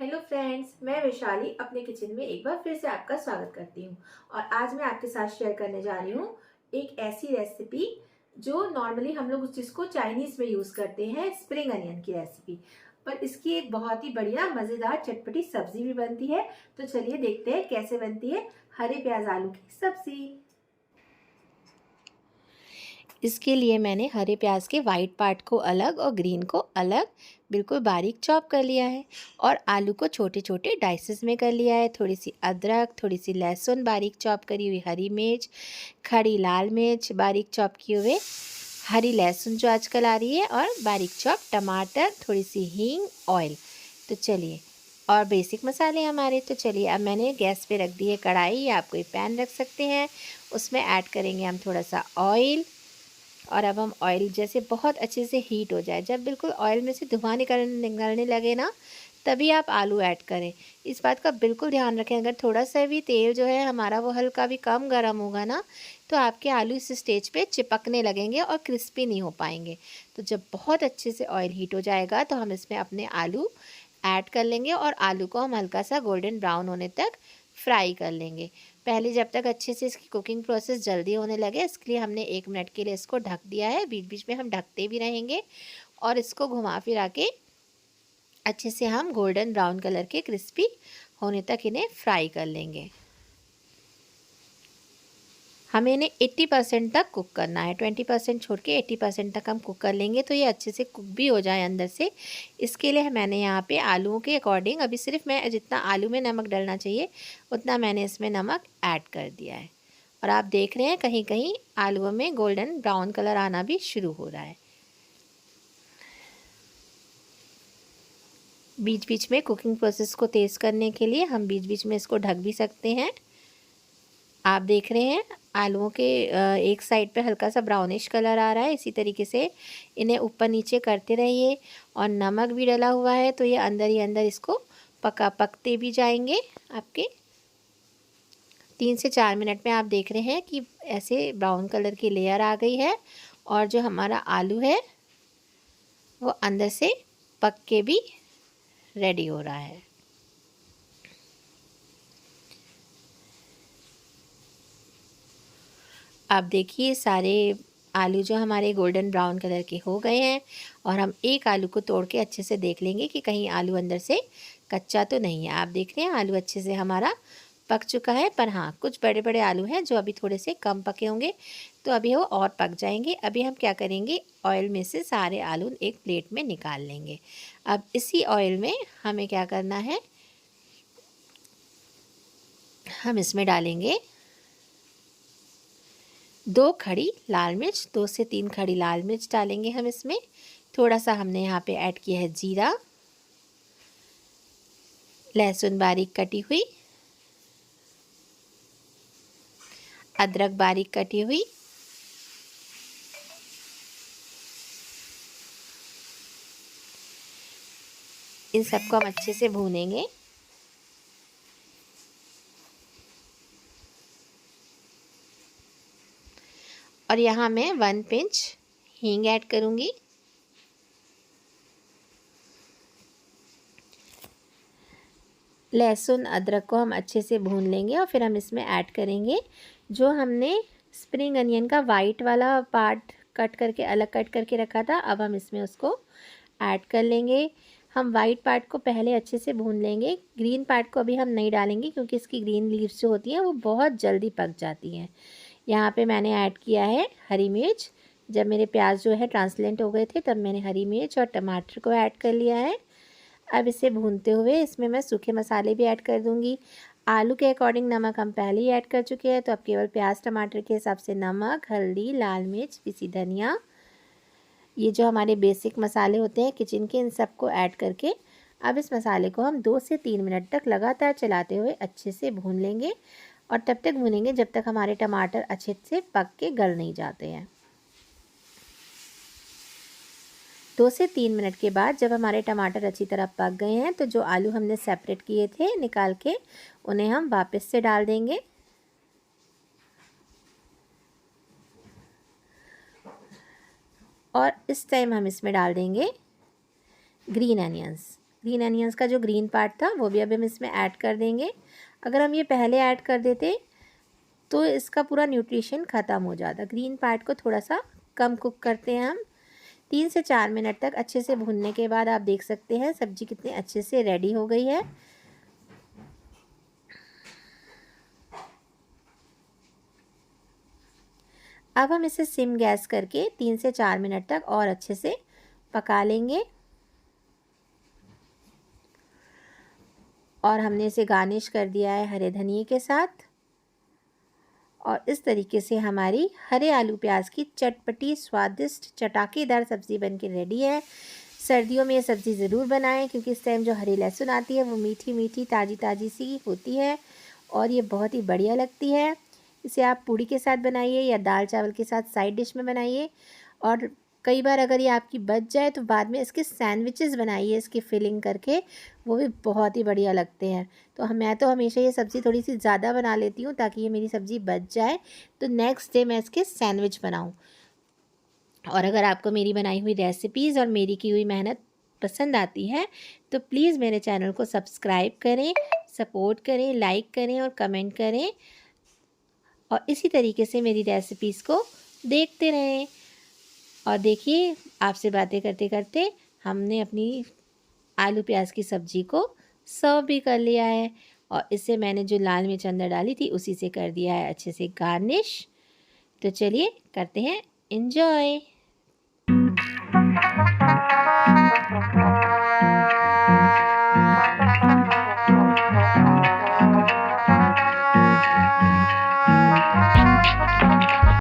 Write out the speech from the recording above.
Hello friends, मैं वैशाली अपने kitchen में एक बार फिर से आपका स्वागत करती हूँ। और आज मैं आपके साथ शेयर करने जा रही हूँ एक ऐसी रेसिपी जो नॉर्मली हम लोग जिसको चाइनीज में यूज करते हैं, स्प्रिंग अनियन की रेसिपी। पर इसकी एक बहुत ही बढ़िया मजेदार चटपटी सब्जी भी बनती है। तो चलिए देखते हैं कैसे बनती है हरे प्याज आलू की सब्जी। इसके लिए मैंने हरे प्याज के वाइट पार्ट को अलग और ग्रीन को अलग बिल्कुल बारीक चॉप कर लिया है और आलू को छोटे छोटे डाइसेस में कर लिया है। थोड़ी सी अदरक, थोड़ी सी लहसुन बारीक चॉप करी हुई, हरी मिर्च, खड़ी लाल मिर्च बारीक चॉप किए हुए, हरी लहसुन जो आजकल आ रही है, और बारीक चॉप टमाटर, थोड़ी सी हींग, ऑयल। तो चलिए, और बेसिक मसाले हमारे। तो चलिए, अब मैंने गैस पे रख दी है कढ़ाई, या आप कोई पैन रख सकते हैं। उसमें ऐड करेंगे हम थोड़ा सा ऑयल। और अब हम ऑयल जैसे बहुत अच्छे से हीट हो जाए, जब बिल्कुल ऑयल में से धुआं निकलने लगे ना, तभी आप आलू ऐड करें। इस बात का बिल्कुल ध्यान रखें, अगर थोड़ा सा भी तेल जो है हमारा वो हल्का भी कम गर्म होगा ना, तो आपके आलू इस स्टेज पे चिपकने लगेंगे और क्रिस्पी नहीं हो पाएंगे। तो जब बहुत अच्छे से ऑयल हीट हो जाएगा तो हम इसमें अपने आलू ऐड कर लेंगे और आलू को हम हल्का सा गोल्डन ब्राउन होने तक फ्राई कर लेंगे। पहले जब तक अच्छे से इसकी कुकिंग प्रोसेस जल्दी होने लगे, इसके लिए हमने 1 मिनट के लिए इसको ढक दिया है। बीच बीच में हम ढकते भी रहेंगे और इसको घुमा फिरा के अच्छे से हम गोल्डन ब्राउन कलर के क्रिस्पी होने तक इन्हें फ्राई कर लेंगे। हमें इन्हें 80% तक कुक करना है, 20% छोड़ के 80% तक हम कुक कर लेंगे, तो ये अच्छे से कुक भी हो जाए अंदर से। इसके लिए मैंने यहाँ पे आलूओं के अकॉर्डिंग, अभी सिर्फ मैं जितना आलू में नमक डलना चाहिए उतना मैंने इसमें नमक ऐड कर दिया है। और आप देख रहे हैं कहीं कहीं आलूओं में गोल्डन ब्राउन कलर आना भी शुरू हो रहा है। बीच बीच में कुकिंग प्रोसेस को तेज़ करने के लिए हम बीच बीच में इसको ढक भी सकते हैं। आप देख रहे हैं आलूओं के एक साइड पे हल्का सा ब्राउनिश कलर आ रहा है। इसी तरीके से इन्हें ऊपर नीचे करते रहिए, और नमक भी डला हुआ है तो ये अंदर ही अंदर इसको पकते भी जाएंगे। आपके 3 से 4 मिनट में आप देख रहे हैं कि ऐसे ब्राउन कलर की लेयर आ गई है, और जो हमारा आलू है वो अंदर से पक के भी रेडी हो रहा है। आप देखिए सारे आलू जो हमारे गोल्डन ब्राउन कलर के हो गए हैं, और हम एक आलू को तोड़ के अच्छे से देख लेंगे कि कहीं आलू अंदर से कच्चा तो नहीं है। आप देख रहे हैं आलू अच्छे से हमारा पक चुका है, पर हाँ कुछ बड़े बड़े आलू हैं जो अभी थोड़े से कम पके होंगे, तो अभी वो और पक जाएंगे। अभी हम क्या करेंगे, ऑयल में से सारे आलू एक प्लेट में निकाल लेंगे। अब इसी ऑयल में हमें क्या करना है, हम इसमें डालेंगे 2 खड़ी लाल मिर्च, 2 से 3 खड़ी लाल मिर्च डालेंगे हम इसमें। थोड़ा सा हमने यहाँ पे ऐड किया है जीरा, लहसुन बारीक कटी हुई, अदरक बारीक कटी हुई, इन सबको हम अच्छे से भूनेंगे। और यहाँ मैं 1 पिंच हींग ऐड करूँगी। लहसुन अदरक को हम अच्छे से भून लेंगे, और फिर हम इसमें ऐड करेंगे जो हमने स्प्रिंग अनियन का वाइट वाला पार्ट कट करके रखा था। अब हम इसमें उसको ऐड कर लेंगे। हम वाइट पार्ट को पहले अच्छे से भून लेंगे, ग्रीन पार्ट को अभी हम नहीं डालेंगे क्योंकि इसकी ग्रीन लीव्स जो होती हैं वो बहुत जल्दी पक जाती हैं। यहाँ पे मैंने ऐड किया है हरी मिर्च। जब मेरे प्याज जो है ट्रांसलेंट हो गए थे तब मैंने हरी मिर्च और टमाटर को ऐड कर लिया है। अब इसे भूनते हुए इसमें मैं सूखे मसाले भी ऐड कर दूँगी। आलू के अकॉर्डिंग नमक हम पहले ही ऐड कर चुके हैं, तो अब केवल प्याज टमाटर के हिसाब से नमक, हल्दी, लाल मिर्च, पिसी धनिया, ये जो हमारे बेसिक मसाले होते हैं किचन के, इन सबको ऐड करके अब इस मसाले को हम 2 से 3 मिनट तक लगातार चलाते हुए अच्छे से भून लेंगे। और तब तक भूनेंगे जब तक हमारे टमाटर अच्छे से पक के गल नहीं जाते हैं। 2 से 3 मिनट के बाद जब हमारे टमाटर अच्छी तरह पक गए हैं, तो जो आलू हमने सेपरेट किए थे निकाल के, उन्हें हम वापस से डाल देंगे। और इस टाइम हम इसमें डाल देंगे ग्रीन अनियंस। ग्रीन अनियंस का जो ग्रीन पार्ट था वो भी अब हम इसमें ऐड कर देंगे। अगर हम ये पहले ऐड कर देते तो इसका पूरा न्यूट्रिशन ख़त्म हो जाता। ग्रीन पार्ट को थोड़ा सा कम कुक करते हैं हम। 3 से 4 मिनट तक अच्छे से भूनने के बाद आप देख सकते हैं सब्ज़ी कितने अच्छे से रेडी हो गई है। अब हम इसे सिम गैस करके 3 से 4 मिनट तक और अच्छे से पका लेंगे। और हमने इसे गार्निश कर दिया है हरे धनिए के साथ। और इस तरीके से हमारी हरे आलू प्याज की चटपटी स्वादिष्ट चटाकेदार सब्ज़ी बनके रेडी है। सर्दियों में ये सब्ज़ी ज़रूर बनाएं क्योंकि इस टाइम जो हरी लहसुन आती है वो मीठी मीठी ताज़ी ताज़ी सी होती है और ये बहुत ही बढ़िया लगती है। इसे आप पूड़ी के साथ बनाइए या दाल चावल के साथ साइड डिश में बनाइए। और कई बार अगर ये आपकी बच जाए तो बाद में इसके सैंडविचेस बनाइए इसकी फिलिंग करके, वो भी बहुत ही बढ़िया लगते हैं। मैं तो हमेशा ये सब्ज़ी थोड़ी सी ज़्यादा बना लेती हूँ ताकि ये मेरी सब्ज़ी बच जाए तो नेक्स्ट डे मैं इसके सैंडविच बनाऊँ। और अगर आपको मेरी बनाई हुई रेसिपीज़ और मेरी की हुई मेहनत पसंद आती है तो प्लीज़ मेरे चैनल को सब्सक्राइब करें, सपोर्ट करें, लाइक करें और कमेंट करें। और इसी तरीके से मेरी रेसिपीज़ को देखते रहें। और देखिए, आपसे बातें करते करते हमने अपनी आलू प्याज की सब्ज़ी को सर्व भी कर लिया है। और इससे मैंने जो लाल मिर्च अंदर डाली थी उसी से कर दिया है अच्छे से गार्निश। तो चलिए करते हैं एंजॉय।